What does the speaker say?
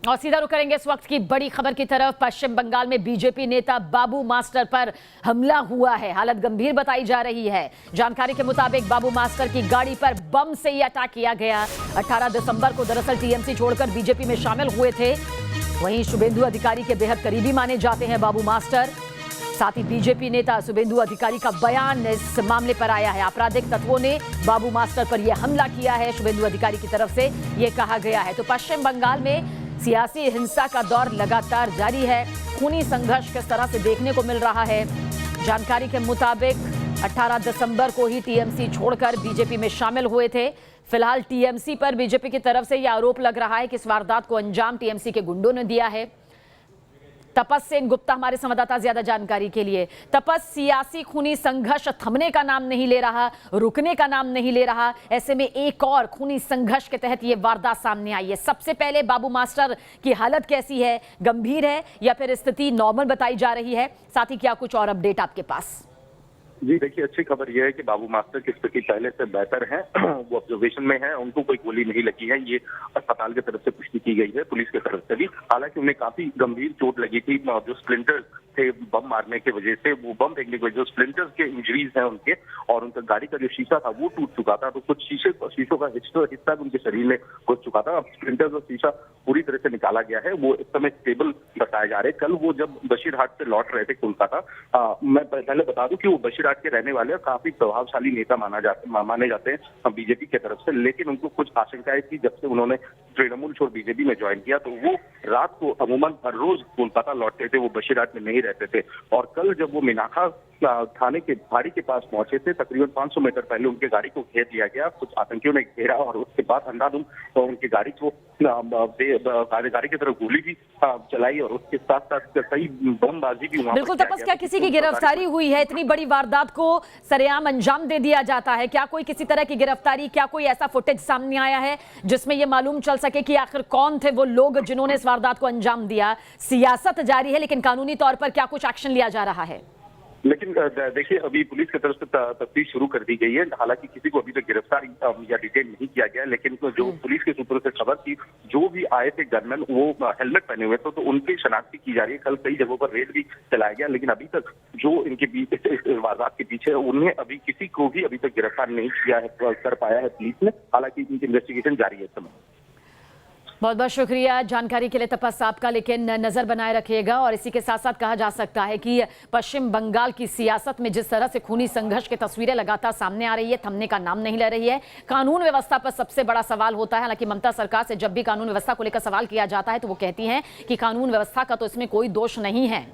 और सीधा रुक करेंगे इस वक्त की बड़ी खबर की तरफ। पश्चिम बंगाल में बीजेपी नेता बाबू मास्टर पर हमला हुआ है। हालत गंभीर बताई जा रही है। जानकारी के मुताबिक बाबू मास्टर की गाड़ी पर बम से ही अटैक किया गया। 18 दिसंबर को दरअसल टीएमसी छोड़कर बीजेपी में शामिल हुए थे। वहीं शुभेंदु अधिकारी के बेहद करीबी माने जाते हैं बाबू मास्टर। साथ ही बीजेपी नेता शुभेंदु अधिकारी का बयान इस मामले पर आया है। आपराधिक तत्वों ने बाबू मास्टर पर यह हमला किया है, शुभेंदु अधिकारी की तरफ से यह कहा गया है। तो पश्चिम बंगाल में सियासी हिंसा का दौर लगातार जारी है। खूनी संघर्ष किस तरह से देखने को मिल रहा है। जानकारी के मुताबिक 18 दिसंबर को ही टीएमसी छोड़कर बीजेपी में शामिल हुए थे। फिलहाल टीएमसी पर बीजेपी की तरफ से यह आरोप लग रहा है कि इस वारदात को अंजाम टीएमसी के गुंडों ने दिया है। तपस सेन गुप्ता हमारे संवाददाता, ज्यादा जानकारी के लिए। तपस, सियासी खूनी संघर्ष थमने का नाम नहीं ले रहा, रुकने का नाम नहीं ले रहा। ऐसे में एक और खूनी संघर्ष के तहत ये वारदात सामने आई है। सबसे पहले बाबू मास्टर की हालत कैसी है? गंभीर है या फिर स्थिति नॉर्मल बताई जा रही है? साथ ही क्या कुछ और अपडेट आपके पास? जी देखिए, अच्छी खबर यह है कि बाबू मास्टर की स्थिति पहले से बेहतर है। वो ऑब्जर्वेशन में है, उनको कोई गोली नहीं लगी है, ये अस्पताल की तरफ से पुष्टि की गई है, पुलिस की तरफ से भी। हालांकि उन्हें काफी गंभीर चोट लगी थी। जो स्प्लिंटर्स थे बम मारने की वजह से, वो बम फेंकने की वजह से स्प्लिंटर्स के इंजरीज हैं उनके, और उनका गाड़ी का जो शीशा था वो टूट चुका था। तो कुछ शीशों का हिस्सा उनके शरीर में घुस चुका था। अब स्प्लिंटर्स और शीशा पूरी तरह से निकाला गया है। वो इस समय स्टेबल बताए जा रहे हैं। कल वो जब बशीरहाट से लौट रहे थे कोलकाता, मैं पहले बता दूं कि वो बशीरहाट के रहने वाले और काफी प्रभावशाली नेता माने जाते हैं बीजेपी की तरफ से। लेकिन उनको कुछ आशंकाएं थी जब से उन्होंने तृणमूल छोड़ बीजेपी में ज्वाइन किया। तो वो रात को अमूमन हर रोज कोलकाता लौटते थे, वो बशीरहाट में नहीं रहते थे। और कल जब वो मीनाखा थाने के फाड़ी के पास पहुंचे थे, तकरीबन 500 मीटर पहले उनके गाड़ी को घेर लिया गया। कुछ आतंकियों ने घेरा और उसके बाद अंधाधुंध तो उनकी गाड़ी को गाड़ी की तरफ गोली भी चलाई और उसके साथ साथ कई बमबाजी भी। बिल्कुल तपस, क्या किसी की गिरफ्तारी हुई है? इतनी बड़ी वारदात को सरेआम अंजाम दे दिया जाता है, क्या कोई किसी तरह की गिरफ्तारी, क्या कोई ऐसा फुटेज सामने आया है जिसमें यह मालूम चल सके कि आखिर कौन थे वो लोग जिन्होंने इस वारदात को अंजाम दिया? सियासत जारी है, लेकिन कानूनी तौर पर क्या कुछ एक्शन लिया जा रहा है? लेकिन देखिए, अभी पुलिस की तरफ से तफ्तीश शुरू कर दी गई है। हालांकि किसी को अभी तक गिरफ्तार या डिटेन नहीं किया गया। लेकिन जो पुलिस के सूत्रों से खबर थी, जो भी आए थे गनमैन वो हेलमेट पहने हुए थे, तो उनकी शनाख्ती की जा रही है। कल कई जगहों पर रेड भी चलाया गया, लेकिन अभी तक जो इनके बीच वारदात के पीछे उन्हें अभी किसी को भी अभी तक गिरफ्तार नहीं किया है, कर पाया है पुलिस ने। हालांकि इनकी इन्वेस्टिगेशन जारी है इस समय। बहुत बहुत शुक्रिया जानकारी के लिए तपस आपका। लेकिन नजर बनाए रखिएगा। और इसी के साथ साथ कहा जा सकता है कि पश्चिम बंगाल की सियासत में जिस तरह से खूनी संघर्ष की तस्वीरें लगातार सामने आ रही है, थमने का नाम नहीं ले रही है। कानून व्यवस्था पर सबसे बड़ा सवाल होता है। हालांकि ममता सरकार से जब भी कानून व्यवस्था को लेकर सवाल किया जाता है तो वो कहती हैं कि कानून व्यवस्था का तो इसमें कोई दोष नहीं है।